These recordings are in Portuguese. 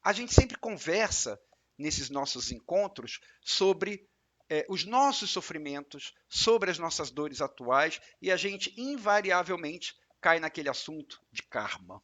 A gente sempre conversa nesses nossos encontros sobre os nossos sofrimentos, sobre as nossas dores atuais, e a gente invariavelmente cai naquele assunto de karma.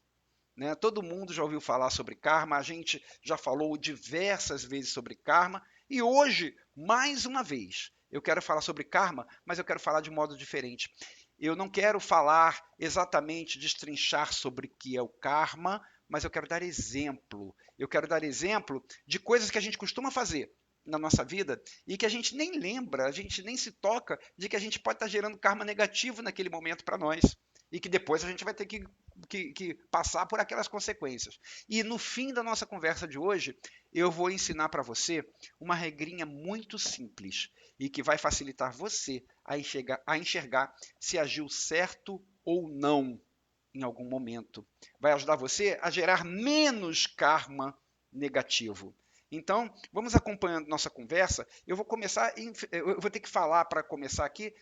Né? Todo mundo já ouviu falar sobre karma, a gente já falou diversas vezes sobre karma, e hoje, mais uma vez, eu quero falar sobre karma, mas eu quero falar de um modo diferente. Eu não quero falar exatamente, destrinchar sobre o que é o karma, mas eu quero dar exemplo. Eu quero dar exemplo de coisas que a gente costuma fazer na nossa vida e que a gente nem lembra, a gente nem se toca de que a gente pode estar gerando karma negativo naquele momento para nós e que depois a gente vai ter que passar por aquelas consequências. E no fim da nossa conversa de hoje, eu vou ensinar para você uma regrinha muito simples e que vai facilitar você a enxergar se agiu certo ou não em algum momento. Vai ajudar você a gerar menos karma negativo. Então, vamos acompanhando nossa conversa. Eu vou começar, eu vou ter que falar para começar aqui,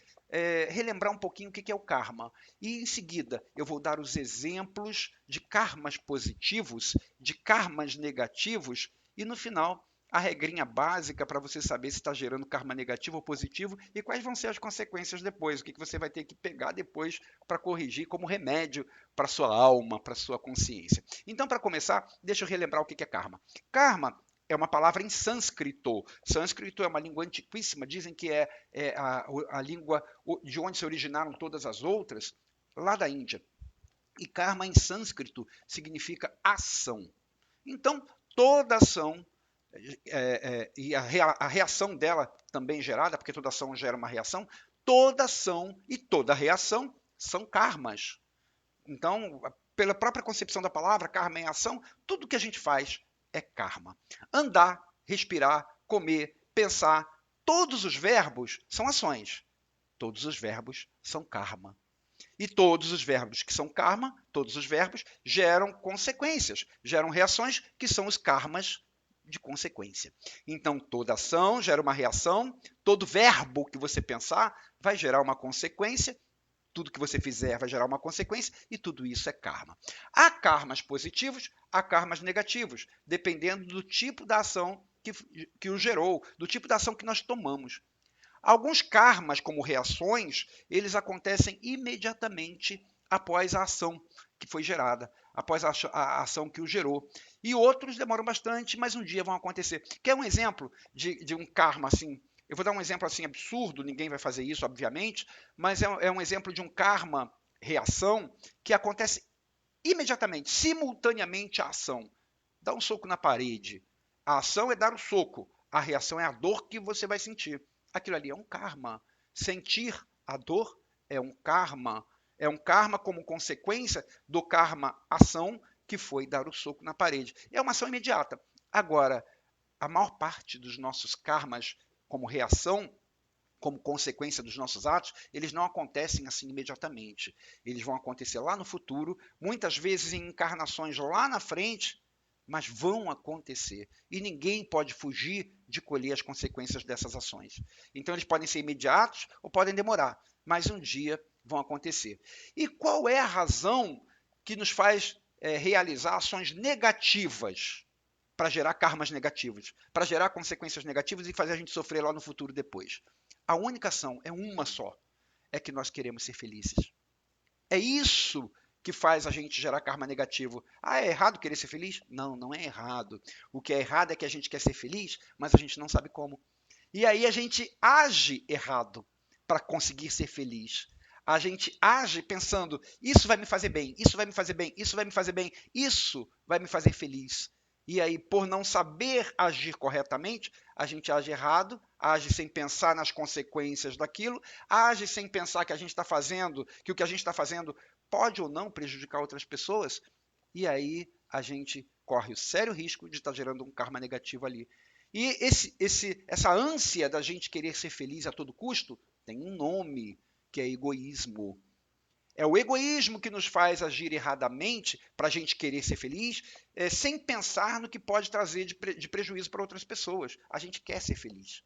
relembrar um pouquinho o que é o karma. E em seguida, eu vou dar os exemplos de karmas positivos, de karmas negativos, e no final, a regrinha básica para você saber se está gerando karma negativo ou positivo e quais vão ser as consequências depois, o que você vai ter que pegar depois para corrigir como remédio para sua alma, para sua consciência. Então, para começar, deixa eu relembrar o que é karma. Karma é uma palavra em sânscrito. Sânscrito é uma língua antiquíssima, dizem que é a língua de onde se originaram todas as outras, lá da Índia. E karma em sânscrito significa ação. Então, toda ação e a reação dela também gerada, porque toda ação gera uma reação, toda ação e toda reação são karmas. Então, pela própria concepção da palavra, karma é ação, tudo que a gente faz é karma. Andar, respirar, comer, pensar, todos os verbos são ações. Todos os verbos são karma. E todos os verbos que são karma, todos os verbos, geram consequências, geram reações que são os karmas de consequência. Então, toda ação gera uma reação, todo verbo que você pensar vai gerar uma consequência, tudo que você fizer vai gerar uma consequência e tudo isso é karma. Há karmas positivos, há karmas negativos, dependendo do tipo da ação que o gerou, do tipo da ação que nós tomamos. Alguns karmas, como reações, eles acontecem imediatamente após a ação que foi gerada, após a ação que o gerou. E outros demoram bastante, mas um dia vão acontecer. Quer um exemplo de um karma assim? Eu vou dar um exemplo assim absurdo, ninguém vai fazer isso, obviamente, mas é um exemplo de um karma reação que acontece imediatamente, simultaneamente à ação. Dá um soco na parede. A ação é dar o soco, a reação é a dor que você vai sentir. Aquilo ali é um karma. Sentir a dor é um karma. É um karma como consequência do karma ação, que foi dar o soco na parede. É uma ação imediata. Agora, a maior parte dos nossos karmas como reação, como consequência dos nossos atos, eles não acontecem assim imediatamente. Eles vão acontecer lá no futuro, muitas vezes em encarnações lá na frente, mas vão acontecer. E ninguém pode fugir de colher as consequências dessas ações. Então, eles podem ser imediatos ou podem demorar, mas um dia vão acontecer. E qual é a razão que nos faz realizar ações negativas para gerar karmas negativos, para gerar consequências negativas e fazer a gente sofrer lá no futuro depois? A única ação é uma só, é que nós queremos ser felizes. É isso que faz a gente gerar karma negativo. Ah, é errado querer ser feliz? Não, não é errado. O que é errado é que a gente quer ser feliz, mas a gente não sabe como. E aí a gente age errado para conseguir ser feliz. A gente age pensando, isso vai me fazer bem, isso vai me fazer bem, isso vai me fazer bem, isso vai me fazer feliz. E aí, por não saber agir corretamente, a gente age errado, age sem pensar nas consequências daquilo, age sem pensar que a gente está fazendo, que o que a gente está fazendo pode ou não prejudicar outras pessoas, e aí a gente corre o sério risco de estar gerando um karma negativo ali. E essa ânsia da gente querer ser feliz a todo custo tem um nome, que é egoísmo. É o egoísmo que nos faz agir erradamente para a gente querer ser feliz, sem pensar no que pode trazer de prejuízo para outras pessoas. A gente quer ser feliz.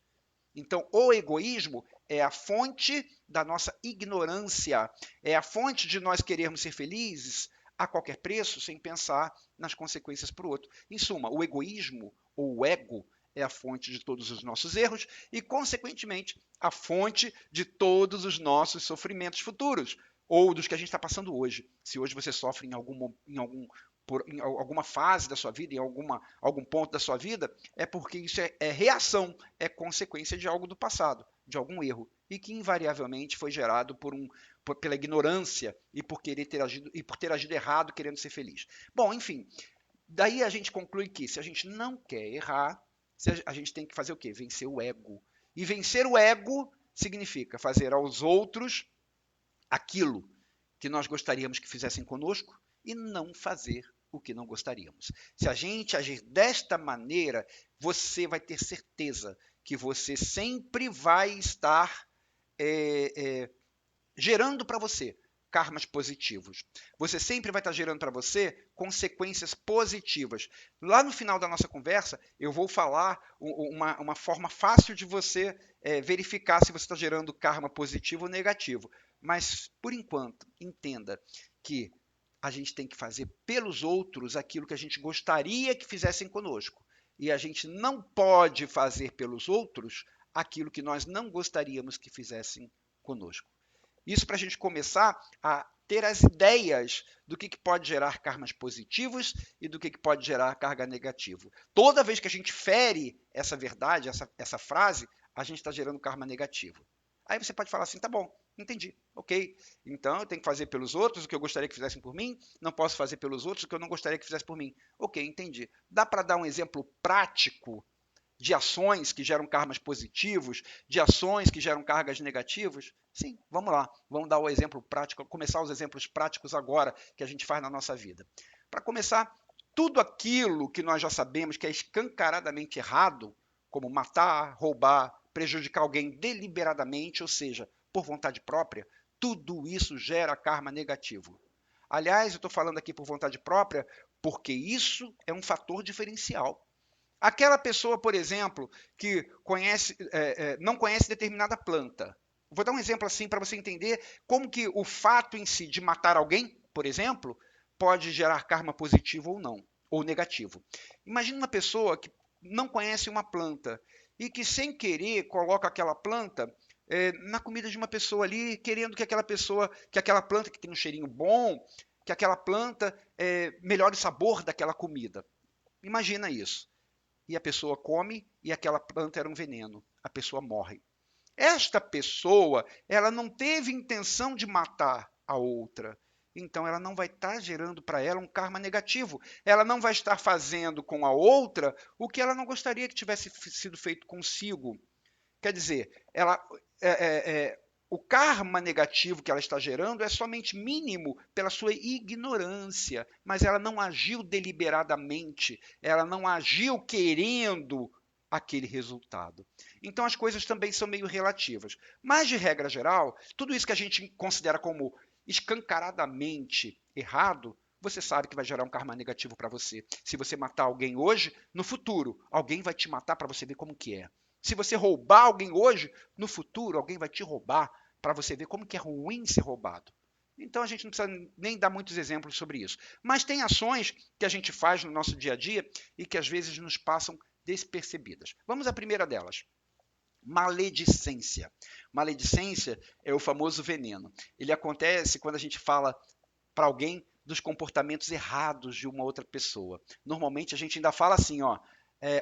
Então, o egoísmo é a fonte da nossa ignorância, é a fonte de nós querermos ser felizes a qualquer preço, sem pensar nas consequências para o outro. Em suma, o egoísmo ou o ego é a fonte de todos os nossos erros e, consequentemente, a fonte de todos os nossos sofrimentos futuros ou dos que a gente está passando hoje. Se hoje você sofre em alguma fase da sua vida, em algum ponto da sua vida, é porque isso é reação, é consequência de algo do passado, de algum erro, e que invariavelmente foi gerado pela ignorância e por ter agido errado, querendo ser feliz. Bom, enfim, daí a gente conclui que se a gente não quer errar, a gente tem que fazer o quê? Vencer o ego. E vencer o ego significa fazer aos outros aquilo que nós gostaríamos que fizessem conosco e não fazer o que não gostaríamos. Se a gente agir desta maneira, você vai ter certeza que você sempre vai estar gerando para você karmas positivos. Você sempre vai estar gerando para você consequências positivas. Lá no final da nossa conversa, eu vou falar uma forma fácil de você verificar se você está gerando karma positivo ou negativo. Mas, por enquanto, entenda que a gente tem que fazer pelos outros aquilo que a gente gostaria que fizessem conosco. E a gente não pode fazer pelos outros aquilo que nós não gostaríamos que fizessem conosco. Isso para a gente começar a ter as ideias do que pode gerar karmas positivos e do que pode gerar karma negativo. Toda vez que a gente fere essa verdade, essa frase, a gente está gerando karma negativo. Aí você pode falar assim, tá bom, entendi, ok. Então eu tenho que fazer pelos outros o que eu gostaria que fizessem por mim, não posso fazer pelos outros o que eu não gostaria que fizessem por mim. Ok, entendi. Dá para dar um exemplo prático de ações que geram karmas positivos, de ações que geram cargas negativas? Sim, vamos lá. Vamos dar o exemplo prático, começar os exemplos práticos agora que a gente faz na nossa vida. Para começar, tudo aquilo que nós já sabemos que é escancaradamente errado, como matar, roubar, prejudicar alguém deliberadamente, ou seja, por vontade própria, tudo isso gera karma negativo. Aliás, eu estou falando aqui por vontade própria porque isso é um fator diferencial. Aquela pessoa, por exemplo, que não conhece determinada planta. Vou dar um exemplo assim para você entender como que o fato em si de matar alguém, por exemplo, pode gerar karma positivo ou não, ou negativo. Imagina uma pessoa que não conhece uma planta e que sem querer coloca aquela planta na comida de uma pessoa ali, querendo que aquela planta que tem um cheirinho bom, que aquela planta melhore o sabor daquela comida. Imagina isso. E a pessoa come e aquela planta era um veneno. A pessoa morre. Esta pessoa, ela não teve intenção de matar a outra. Então ela não vai estar gerando para ela um karma negativo. Ela não vai estar fazendo com a outra o que ela não gostaria que tivesse sido feito consigo. Quer dizer, o karma negativo que ela está gerando é somente mínimo pela sua ignorância, mas ela não agiu deliberadamente, ela não agiu querendo aquele resultado. Então as coisas também são meio relativas. Mas, de regra geral, tudo isso que a gente considera como escancaradamente errado, você sabe que vai gerar um karma negativo para você. Se você matar alguém hoje, no futuro, alguém vai te matar para você ver como que é. Se você roubar alguém hoje, no futuro alguém vai te roubar para você ver como que é ruim ser roubado. Então a gente não precisa nem dar muitos exemplos sobre isso. Mas tem ações que a gente faz no nosso dia a dia e que às vezes nos passam despercebidas. Vamos à primeira delas. Maledicência. Maledicência é o famoso veneno. Ele acontece quando a gente fala para alguém dos comportamentos errados de uma outra pessoa. Normalmente a gente ainda fala assim, ó,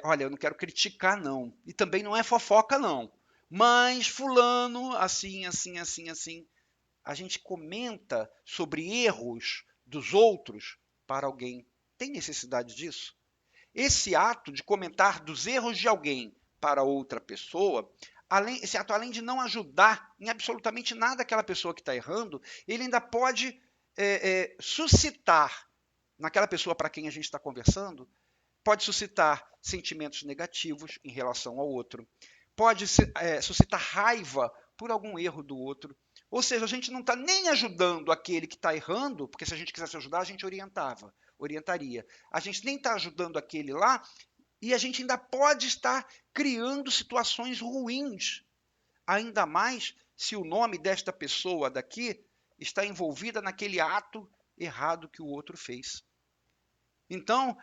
olha, eu não quero criticar, não. E também não é fofoca, não. Mas fulano, assim, assim, assim, assim. A gente comenta sobre erros dos outros para alguém. Tem necessidade disso? Esse ato de comentar dos erros de alguém para outra pessoa, esse ato, além de não ajudar em absolutamente nada aquela pessoa que está errando, ele ainda pode suscitar naquela pessoa para quem a gente está conversando, pode suscitar sentimentos negativos em relação ao outro, pode suscitar raiva por algum erro do outro. Ou seja, a gente não está nem ajudando aquele que está errando, porque se a gente quisesse ajudar, a gente orientaria. A gente nem está ajudando aquele lá e a gente ainda pode estar criando situações ruins. Ainda mais se o nome desta pessoa daqui está envolvida naquele ato errado que o outro fez. Então,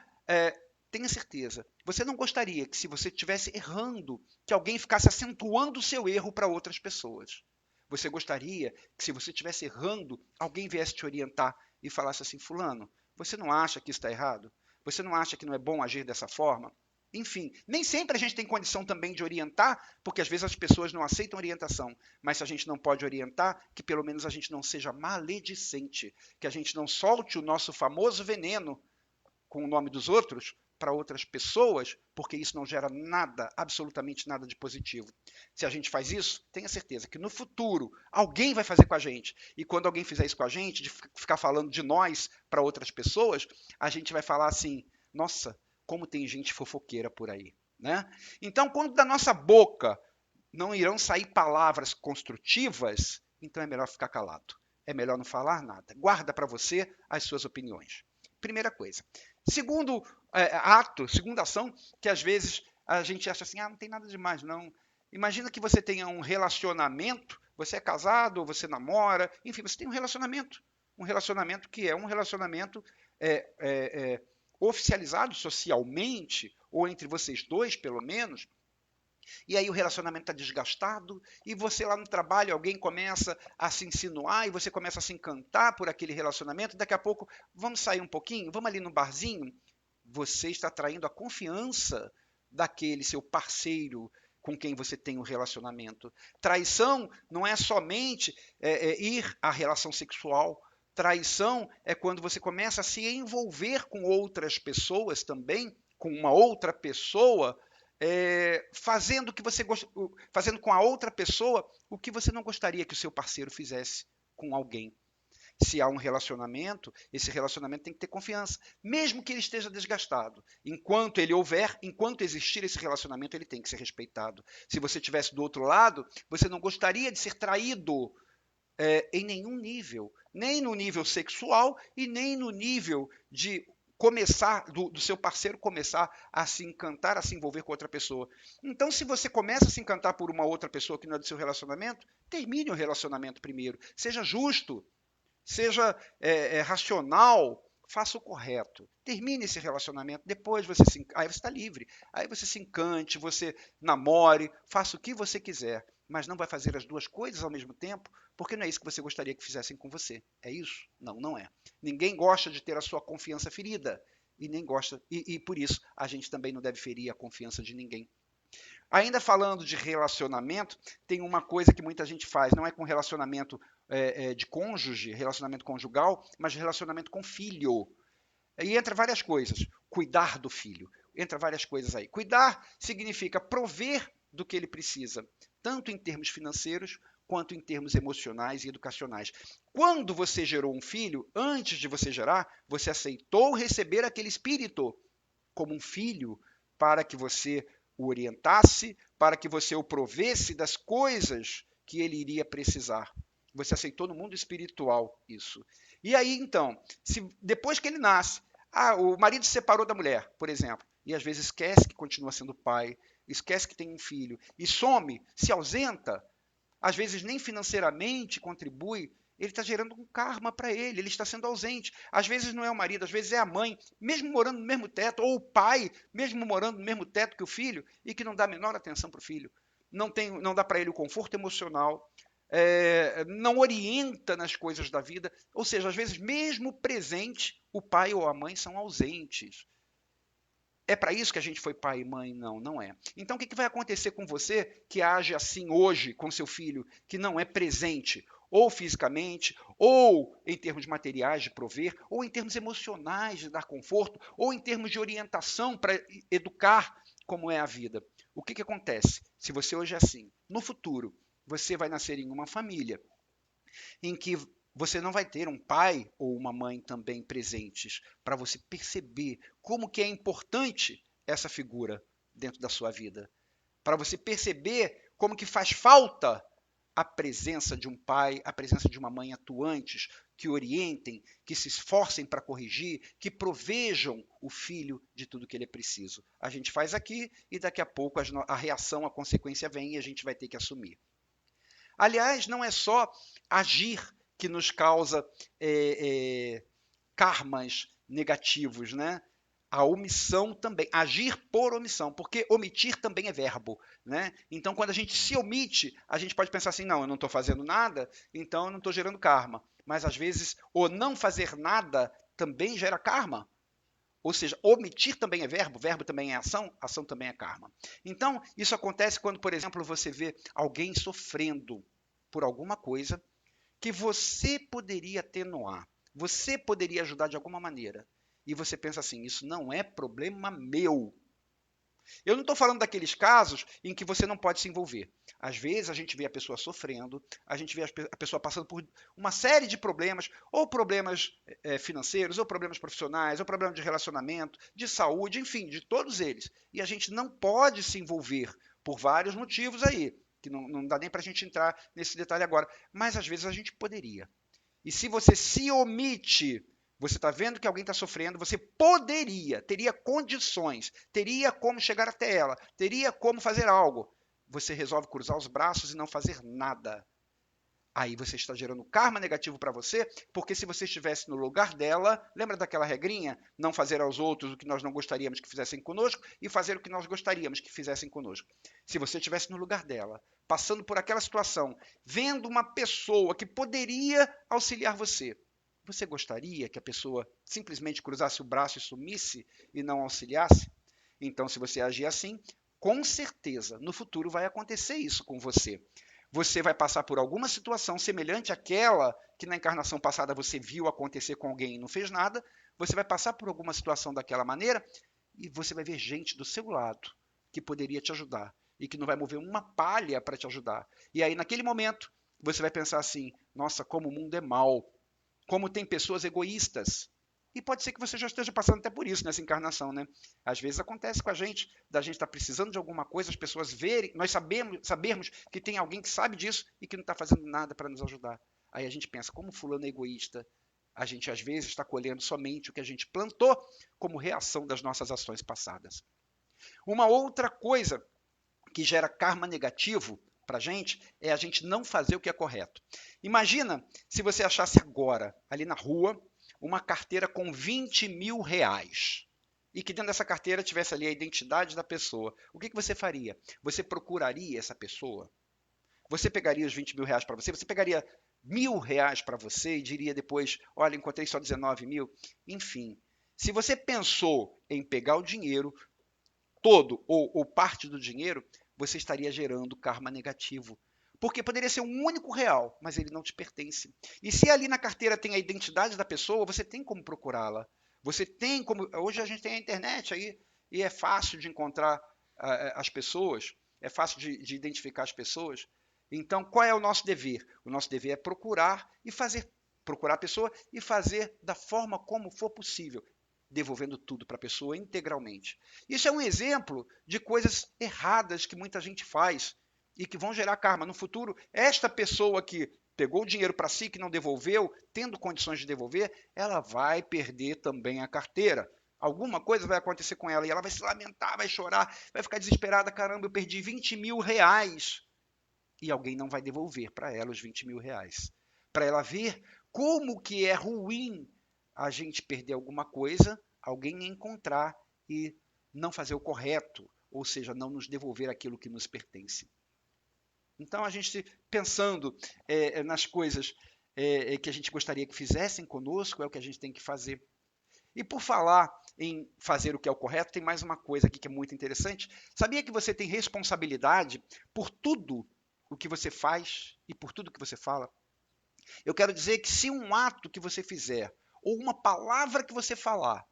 tenha certeza, você não gostaria que, se você estivesse errando, que alguém ficasse acentuando o seu erro para outras pessoas. Você gostaria que, se você estivesse errando, alguém viesse te orientar e falasse assim: fulano, você não acha que isso está errado? Você não acha que não é bom agir dessa forma? Enfim, nem sempre a gente tem condição também de orientar, porque às vezes as pessoas não aceitam orientação. Mas se a gente não pode orientar, que pelo menos a gente não seja maledicente, que a gente não solte o nosso famoso veneno com o nome dos outros para outras pessoas, porque isso não gera nada, absolutamente nada de positivo. Se a gente faz isso, tenha certeza que no futuro alguém vai fazer com a gente. E quando alguém fizer isso com a gente, de ficar falando de nós para outras pessoas, a gente vai falar assim: nossa, como tem gente fofoqueira por aí. Né? Então, quando da nossa boca não irão sair palavras construtivas, então é melhor ficar calado. É melhor não falar nada. Guarda para você as suas opiniões. Primeira coisa. Segundo ato, segunda ação, que às vezes a gente acha assim: não tem nada demais, não. Imagina que você tenha um relacionamento, você é casado, ou você namora, enfim, você tem um relacionamento. Um relacionamento que é um relacionamento oficializado socialmente, ou entre vocês dois, pelo menos, e aí o relacionamento está desgastado, e você lá no trabalho, alguém começa a se insinuar, e você começa a se encantar por aquele relacionamento, daqui a pouco, vamos sair um pouquinho, vamos ali no barzinho, você está traindo a confiança daquele seu parceiro com quem você tem um relacionamento. Traição não é somente ir à relação sexual. Traição é quando você começa a se envolver com outras pessoas também, com uma outra pessoa, fazendo que você fazendo com a outra pessoa o que você não gostaria que o seu parceiro fizesse com alguém. Se há um relacionamento, esse relacionamento tem que ter confiança, mesmo que ele esteja desgastado. Enquanto ele houver, enquanto existir esse relacionamento, ele tem que ser respeitado. Se você estivesse do outro lado, você não gostaria de ser traído em nenhum nível, nem no nível sexual e nem no nível de começar, do seu parceiro começar a se encantar, a se envolver com outra pessoa. Então, se você começa a se encantar por uma outra pessoa que não é do seu relacionamento, termine o relacionamento primeiro. Seja justo, seja racional, faça o correto. Termine esse relacionamento, depois aí você está livre. Aí você se encante, você namore, faça o que você quiser, mas não vai fazer as duas coisas ao mesmo tempo, porque não é isso que você gostaria que fizessem com você. É isso? Não, não é. Ninguém gosta de ter a sua confiança ferida. E nem gosta, e por isso a gente também não deve ferir a confiança de ninguém. Ainda falando de relacionamento, tem uma coisa que muita gente faz, não é com relacionamento de cônjuge, relacionamento conjugal, mas relacionamento com filho. E entra várias coisas. Cuidar do filho. Entra várias coisas aí. Cuidar significa prover do que ele precisa, tanto em termos financeiros quanto em termos emocionais e educacionais. Quando você gerou um filho, antes de você gerar, você aceitou receber aquele espírito como um filho para que você o orientasse, para que você o provesse das coisas que ele iria precisar. Você aceitou no mundo espiritual isso. E aí, então, se depois que ele nasce, o marido se separou da mulher, por exemplo, e às vezes esquece que continua sendo pai, esquece que tem um filho, e some, se ausenta, às vezes nem financeiramente contribui, ele está gerando um karma para ele está sendo ausente. Às vezes não é o marido, às vezes é a mãe, mesmo morando no mesmo teto, ou o pai, mesmo morando no mesmo teto que o filho, e que não dá a menor atenção para o filho. Não dá para ele o conforto emocional, não orienta nas coisas da vida. Ou seja, às vezes, mesmo presente, o pai ou a mãe são ausentes. É para isso que a gente foi pai e mãe? Não, não é. Então, o que vai acontecer com você que age assim hoje com seu filho, que não é presente, ou fisicamente, ou em termos materiais de prover, ou em termos emocionais de dar conforto, ou em termos de orientação para educar como é a vida? O que acontece? Se você hoje é assim, no futuro, você vai nascer em uma família em que você não vai ter um pai ou uma mãe também presentes para você perceber como que é importante essa figura dentro da sua vida, para você perceber como que faz falta a presença de um pai, a presença de uma mãe atuantes, que orientem, que se esforcem para corrigir, que provejam o filho de tudo que ele é preciso. A gente faz aqui e daqui a pouco a reação, a consequência vem e a gente vai ter que assumir. Aliás, não é só agir que nos causa karmas negativos, né? A omissão também, agir por omissão, porque omitir também é verbo, né? Então, quando a gente se omite, a gente pode pensar assim, não, eu não estou fazendo nada, então eu não estou gerando karma. Mas, às vezes, o não fazer nada também gera karma. Ou seja, omitir também é verbo, verbo também é ação, ação também é karma. Então, isso acontece quando, por exemplo, você vê alguém sofrendo por alguma coisa que você poderia atenuar, você poderia ajudar de alguma maneira. E você pensa assim, isso não é problema meu. Eu não estou falando daqueles casos em que você não pode se envolver. Às vezes a gente vê a pessoa sofrendo, a gente vê a pessoa passando por uma série de problemas, ou problemas financeiros, ou problemas profissionais, ou problemas de relacionamento, de saúde, enfim, de todos eles. E a gente não pode se envolver por vários motivos aí, que não dá nem para a gente entrar nesse detalhe agora. Mas às vezes a gente poderia. E se você se omite, você está vendo que alguém está sofrendo, você poderia, teria condições, teria como chegar até ela, teria como fazer algo. Você resolve cruzar os braços e não fazer nada. Aí você está gerando karma negativo para você, porque se você estivesse no lugar dela, lembra daquela regrinha? Não fazer aos outros o que nós não gostaríamos que fizessem conosco e fazer o que nós gostaríamos que fizessem conosco. Se você estivesse no lugar dela, passando por aquela situação, vendo uma pessoa que poderia auxiliar você, você gostaria que a pessoa simplesmente cruzasse o braço e sumisse e não auxiliasse? Então, se você agir assim, com certeza, no futuro vai acontecer isso com você. Você vai passar por alguma situação semelhante àquela que na encarnação passada você viu acontecer com alguém e não fez nada. Você vai passar por alguma situação daquela maneira e você vai ver gente do seu lado que poderia te ajudar e que não vai mover uma palha para te ajudar. E aí, naquele momento, você vai pensar assim: nossa, como o mundo é mau, como tem pessoas egoístas. E pode ser que você já esteja passando até por isso nessa encarnação, né? Às vezes acontece com a gente, da gente estar precisando de alguma coisa, as pessoas verem, nós sabermos que tem alguém que sabe disso e que não está fazendo nada para nos ajudar. Aí a gente pensa, como fulano é egoísta, a gente às vezes está colhendo somente o que a gente plantou como reação das nossas ações passadas. Uma outra coisa que gera karma negativo para a gente não fazer o que é correto. Imagina se você achasse agora, ali na rua, uma carteira com 20 mil reais e que dentro dessa carteira tivesse ali a identidade da pessoa. O que você faria? Você procuraria essa pessoa? Você pegaria os 20 mil reais para você? Você pegaria R$ 1.000 para você e diria depois, olha, encontrei só 19 mil? Enfim, se você pensou em pegar o dinheiro todo ou parte do dinheiro, você estaria gerando karma negativo. Porque poderia ser um único real, mas ele não te pertence. E se ali na carteira tem a identidade da pessoa, você tem como procurá-la. Você tem como. Hoje a gente tem a internet aí e é fácil de encontrar as pessoas, é fácil de identificar as pessoas. Então, qual é o nosso dever? O nosso dever é procurar e fazer, procurar a pessoa e fazer da forma como for possível, devolvendo tudo para a pessoa integralmente. Isso é um exemplo de coisas erradas que muita gente faz e que vão gerar karma. No futuro, esta pessoa que pegou o dinheiro para si, que não devolveu, tendo condições de devolver, ela vai perder também a carteira. Alguma coisa vai acontecer com ela e ela vai se lamentar, vai chorar, vai ficar desesperada. Caramba, eu perdi 20 mil reais. E alguém não vai devolver para ela os 20 mil reais. Para ela ver como que é ruim a gente perder alguma coisa, alguém encontrar e não fazer o correto, ou seja, não nos devolver aquilo que nos pertence. Então, a gente pensando nas coisas que a gente gostaria que fizessem conosco, é o que a gente tem que fazer. E por falar em fazer o que é o correto, tem mais uma coisa aqui que é muito interessante. Sabia que você tem responsabilidade por tudo o que você faz e por tudo que você fala? Eu quero dizer que se um ato que você fizer ou uma palavra que você falar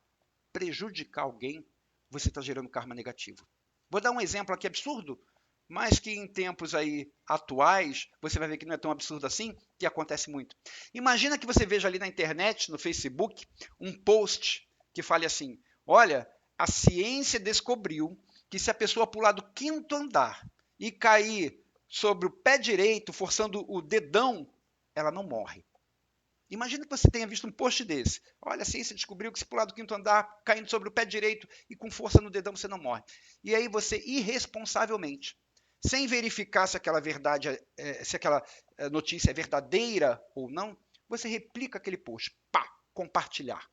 prejudicar alguém, você está gerando karma negativo. Vou dar um exemplo aqui absurdo, mas que em tempos aí atuais, você vai ver que não é tão absurdo assim, que acontece muito. Imagina que você veja ali na internet, no Facebook, um post que fale assim: olha, a ciência descobriu que se a pessoa pular do 5º andar e cair sobre o pé direito, forçando o dedão, ela não morre. Imagina que você tenha visto um post desse. Olha, a ciência descobriu que se pular do 5º andar, caindo sobre o pé direito e com força no dedão, você não morre. E aí você, irresponsavelmente, sem verificar se aquela verdade, se aquela notícia é verdadeira ou não, você replica aquele post. Pá, compartilhar.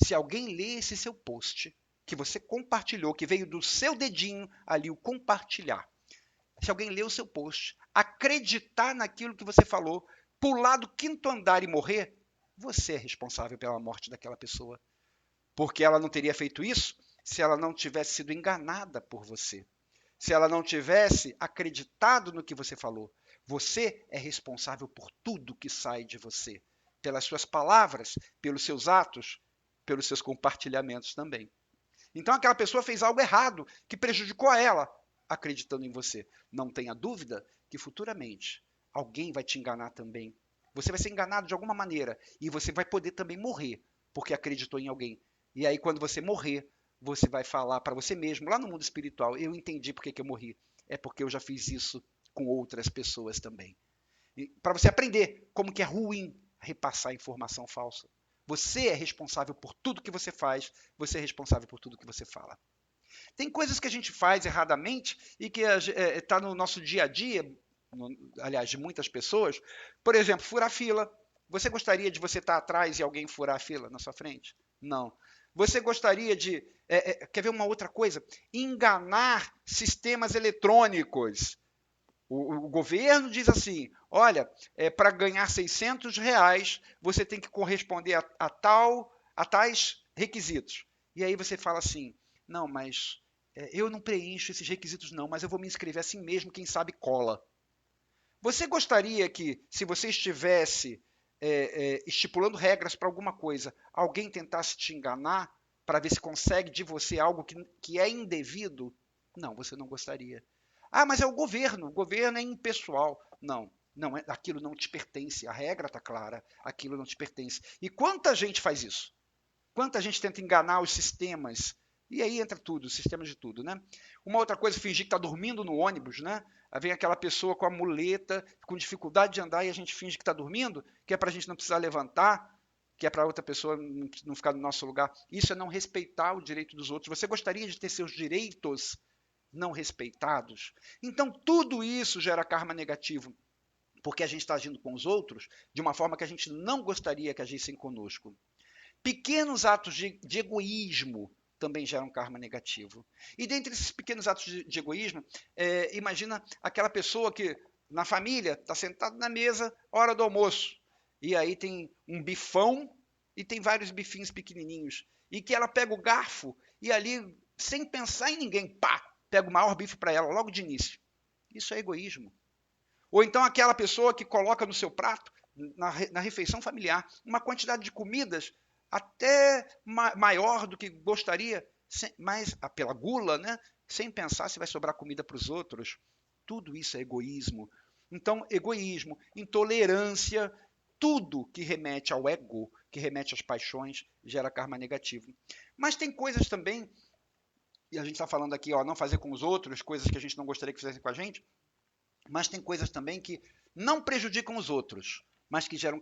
Se alguém lê esse seu post, que você compartilhou, que veio do seu dedinho ali, o compartilhar. Se alguém lê o seu post, acreditar naquilo que você falou, pular do quinto andar e morrer, você é responsável pela morte daquela pessoa. Porque ela não teria feito isso se ela não tivesse sido enganada por você. Se ela não tivesse acreditado no que você falou. Você é responsável por tudo que sai de você. Pelas suas palavras, pelos seus atos, pelos seus compartilhamentos também. Então aquela pessoa fez algo errado que prejudicou a ela, acreditando em você. Não tenha dúvida que futuramente alguém vai te enganar também. Você vai ser enganado de alguma maneira e você vai poder também morrer porque acreditou em alguém. E aí quando você morrer, você vai falar para você mesmo, lá no mundo espiritual, eu entendi por que eu morri. É porque eu já fiz isso com outras pessoas também. Para você aprender como que é ruim repassar informação falsa. Você é responsável por tudo que você faz, você é responsável por tudo que você fala. Tem coisas que a gente faz erradamente e que está no nosso dia a dia, aliás, de muitas pessoas. Por exemplo, furar fila. Você gostaria de você estar atrás e alguém furar a fila na sua frente? Não. Você gostaria de. Quer ver uma outra coisa? Enganar sistemas eletrônicos. O governo diz assim: olha, para ganhar R$ 600, você tem que corresponder a tais requisitos. E aí você fala assim: não, mas eu não preencho esses requisitos, não, mas eu vou me inscrever assim mesmo, quem sabe cola. Você gostaria que, se você estivesse estipulando regras para alguma coisa, alguém tentasse te enganar para ver se consegue de você algo que é indevido? Não, você não gostaria. Ah, mas é o governo é impessoal. Não, não é, aquilo não te pertence, a regra está clara, aquilo não te pertence. E quanta gente faz isso? Quanta gente tenta enganar os sistemas? E aí entra tudo, os sistemas de tudo, né? Uma outra coisa, fingir que está dormindo no ônibus, né? Aí vem aquela pessoa com a muleta, com dificuldade de andar e a gente finge que está dormindo, que é para a gente não precisar levantar, que é para outra pessoa não ficar no nosso lugar. Isso é não respeitar o direito dos outros. Você gostaria de ter seus direitos não respeitados? Então, tudo isso gera karma negativo, porque a gente está agindo com os outros de uma forma que a gente não gostaria que agissem conosco. Pequenos atos de egoísmo também geram karma negativo. E dentre esses pequenos atos de egoísmo, imagina aquela pessoa que na família está sentado na mesa, hora do almoço, e aí tem um bifão e tem vários bifinhos pequenininhos, e que ela pega o garfo e ali, sem pensar em ninguém, pá, pega o maior bife para ela logo de início. Isso é egoísmo. Ou então aquela pessoa que coloca no seu prato, na refeição familiar, uma quantidade de comidas até maior do que gostaria, mas pela gula, né? Sem pensar se vai sobrar comida para os outros. Tudo isso é egoísmo. Então, egoísmo, intolerância, tudo que remete ao ego, que remete às paixões, gera karma negativo. Mas tem coisas também, e a gente está falando aqui, ó, não fazer com os outros, coisas que a gente não gostaria que fizessem com a gente, mas tem coisas também que não prejudicam os outros, mas que geram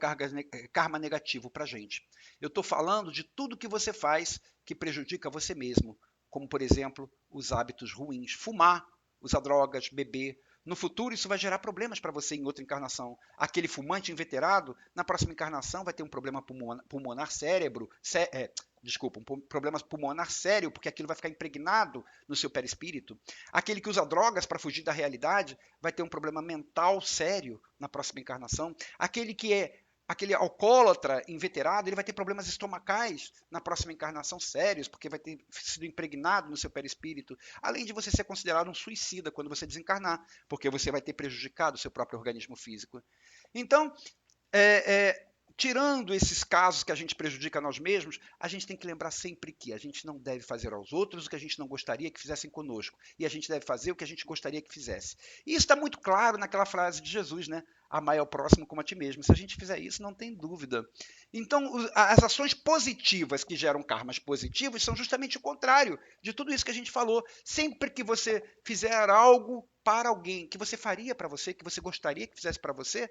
karma negativo para a gente. Eu estou falando de tudo que você faz que prejudica você mesmo, como, por exemplo, os hábitos ruins. Fumar, usar drogas, beber. No futuro, isso vai gerar problemas para você em outra encarnação. Aquele fumante inveterado, na próxima encarnação, vai ter um problema pulmonar cérebro, desculpa, um problema pulmonar sério, porque aquilo vai ficar impregnado no seu perispírito. Aquele que usa drogas para fugir da realidade vai ter um problema mental sério na próxima encarnação. Aquele alcoólatra inveterado, ele vai ter problemas estomacais na próxima encarnação sérios, porque vai ter sido impregnado no seu perispírito. Além de você ser considerado um suicida quando você desencarnar, porque você vai ter prejudicado o seu próprio organismo físico. Então, tirando esses casos que a gente prejudica a nós mesmos, a gente tem que lembrar sempre que a gente não deve fazer aos outros o que a gente não gostaria que fizessem conosco. E a gente deve fazer o que a gente gostaria que fizesse. E isso está muito claro naquela frase de Jesus, né? Amar ao próximo como a ti mesmo. Se a gente fizer isso, não tem dúvida. Então, as ações positivas que geram karmas positivos são justamente o contrário de tudo isso que a gente falou. Sempre que você fizer algo para alguém, que você faria para você, que você gostaria que fizesse para você,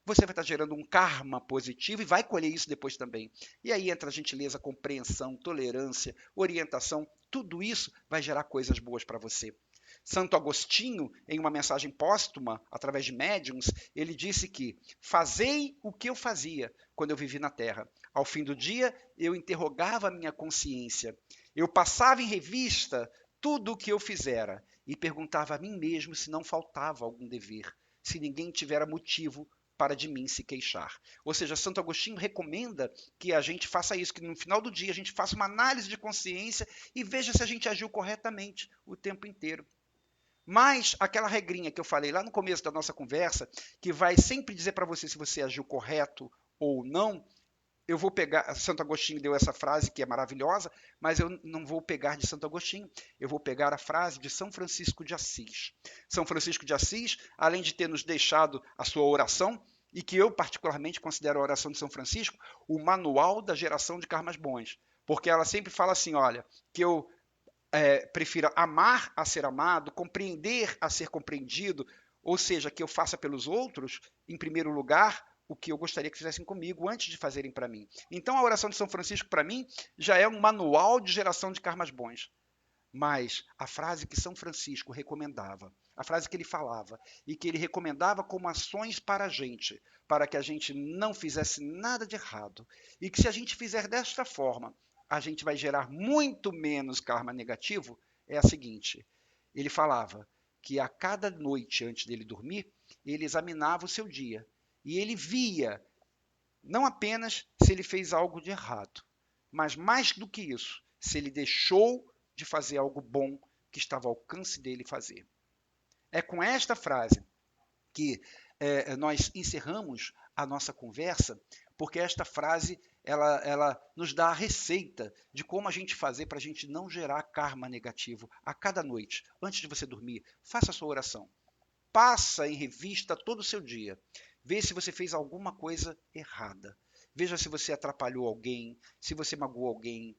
você vai estar gerando um karma positivo e vai colher isso depois também. E aí entra a gentileza, compreensão, tolerância, orientação, tudo isso vai gerar coisas boas para você. Santo Agostinho, em uma mensagem póstuma, através de médiuns, ele disse que fazei o que eu fazia quando eu vivi na Terra. Ao fim do dia, eu interrogava a minha consciência. Eu passava em revista tudo o que eu fizera e perguntava a mim mesmo se não faltava algum dever, se ninguém tivera motivo para de mim se queixar. Ou seja, Santo Agostinho recomenda que a gente faça isso, que no final do dia a gente faça uma análise de consciência e veja se a gente agiu corretamente o tempo inteiro. Mas aquela regrinha que eu falei lá no começo da nossa conversa, que vai sempre dizer para você se você agiu correto ou não, eu vou pegar, Santo Agostinho deu essa frase que é maravilhosa, mas eu não vou pegar de Santo Agostinho, eu vou pegar a frase de São Francisco de Assis. São Francisco de Assis, além de ter nos deixado a sua oração, e que eu particularmente considero a oração de São Francisco o manual da geração de karmas bons, porque ela sempre fala assim, olha, que eu prefiro amar a ser amado, compreender a ser compreendido, ou seja, que eu faça pelos outros, em primeiro lugar, o que eu gostaria que fizessem comigo antes de fazerem para mim. Então, a oração de São Francisco, para mim, já é um manual de geração de karmas bons. Mas a frase que São Francisco recomendava, a frase que ele falava e que ele recomendava como ações para a gente, para que a gente não fizesse nada de errado, e que se a gente fizer desta forma, a gente vai gerar muito menos karma negativo, é a seguinte: ele falava que a cada noite antes dele dormir, ele examinava o seu dia e ele via não apenas se ele fez algo de errado, mas mais do que isso, se ele deixou de fazer algo bom que estava ao alcance dele fazer. É com esta frase que nós encerramos a nossa conversa, porque esta frase ela nos dá a receita de como a gente fazer para a gente não gerar karma negativo a cada noite. Antes de você dormir, faça a sua oração. Passa em revista todo o seu dia. Vê se você fez alguma coisa errada. Veja se você atrapalhou alguém, se você magoou alguém.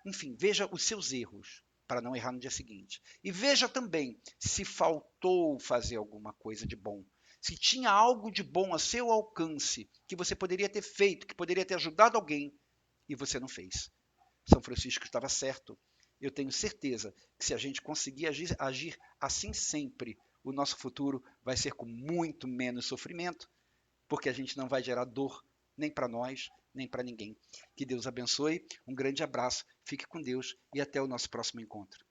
Enfim, veja os seus erros para não errar no dia seguinte. E veja também se faltou fazer alguma coisa de bom. Se tinha algo de bom a seu alcance que você poderia ter feito, que poderia ter ajudado alguém e você não fez. São Francisco estava certo. Eu tenho certeza que se a gente conseguir agir assim sempre, o nosso futuro vai ser com muito menos sofrimento, porque a gente não vai gerar dor nem para nós, nem para ninguém. Que Deus abençoe, um grande abraço, fique com Deus e até o nosso próximo encontro.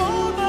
over.